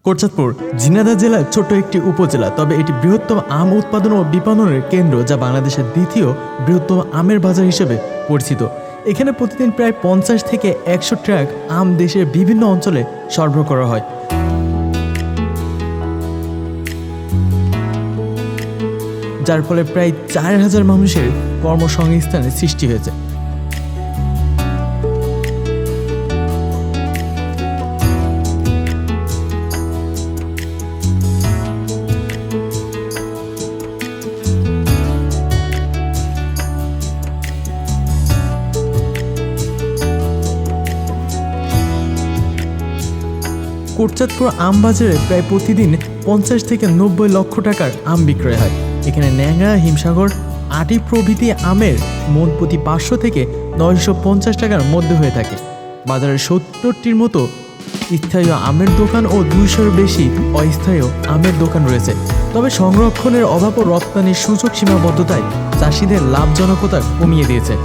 কোটচাঁদপুর ঝিনাইদহ জেলার ছোট্ট একটি উপজেলা, তবে এটি বৃহত্তম আম উৎপাদন ও বিপণনের কেন্দ্র, যা বাংলাদেশের দ্বিতীয় বৃহত্তম আমের বাজার হিসেবে পরিচিত। এখানে প্রতিদিন প্রায় 50 থেকে 100 ট্রাক আম দেশের বিভিন্ন অঞ্চলে সরবরাহ করা হয়। যার ফলে প্রায় 4000 মানুষের কর্মসংস্থানের সৃষ্টি হয়েছে। কোটচাঁদপুর আম বাজারে প্রায় প্রতিদিন 50 থেকে 90 লক্ষ টাকার আম বিক্রয় হয়। এখানে ন্যাংরা, হিমসাগর, আটি প্রভৃতি আমের মন প্রতি 500 থেকে 950 টাকার মধ্যে হয়ে থাকে। বাজারে 70টির মতো স্থায়ী আমের দোকান ও 200-এর বেশি অস্থায়ী আমের দোকান রয়েছে। তবে সংরক্ষণের অভাব ও রপ্তানির সুযোগ সীমাবদ্ধতায় চাষিদের লাভজনকতা কমিয়ে দিয়েছে।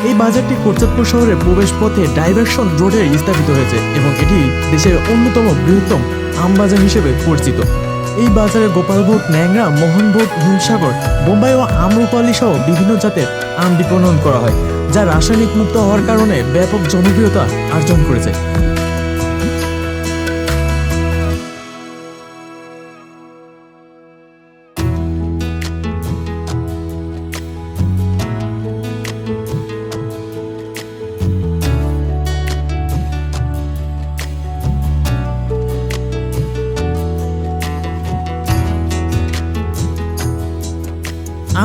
এই বাজারটি কোটচাঁদপুর শহরের প্রবেশ পথে ডাইভারশন রোডে স্থাপিত হয়েছে এবং এটি দেশের অন্যতম বৃহত্তম আম বাজার হিসেবে পরিচিত। এই বাজারে গোপালভোগ, ন্যাংরা, মোহনভোগ, হিমসাগর, বোম্বাই ও আম্রপালি সহ বিভিন্ন জাতের আম বিপণন করা হয়, যা রাসায়নিক মুক্ত হওয়ার কারণে ব্যাপক জনপ্রিয়তা অর্জন করেছে।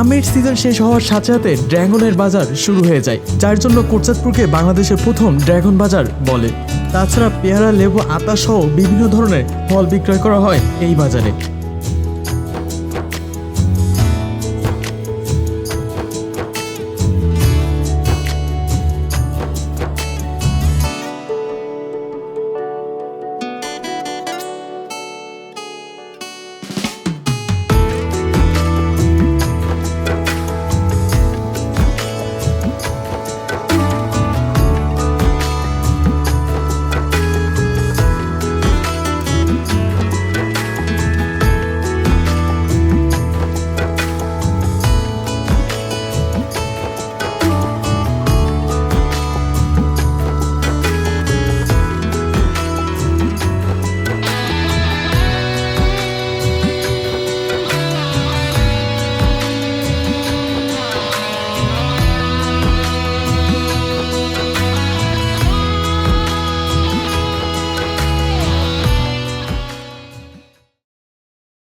আমের সিজন শেষ হওয়ার সাথে সাথে ড্রাগনের বাজার শুরু হয়ে যায়, যার জন্য কোটচাঁদপুরকে বাংলাদেশের প্রথম ড্রাগন বাজার বলে। তাছাড়া পেয়ারা, লেবু, আতা সহ বিভিন্ন ধরনের ফল বিক্রয় করা হয় এই বাজারে।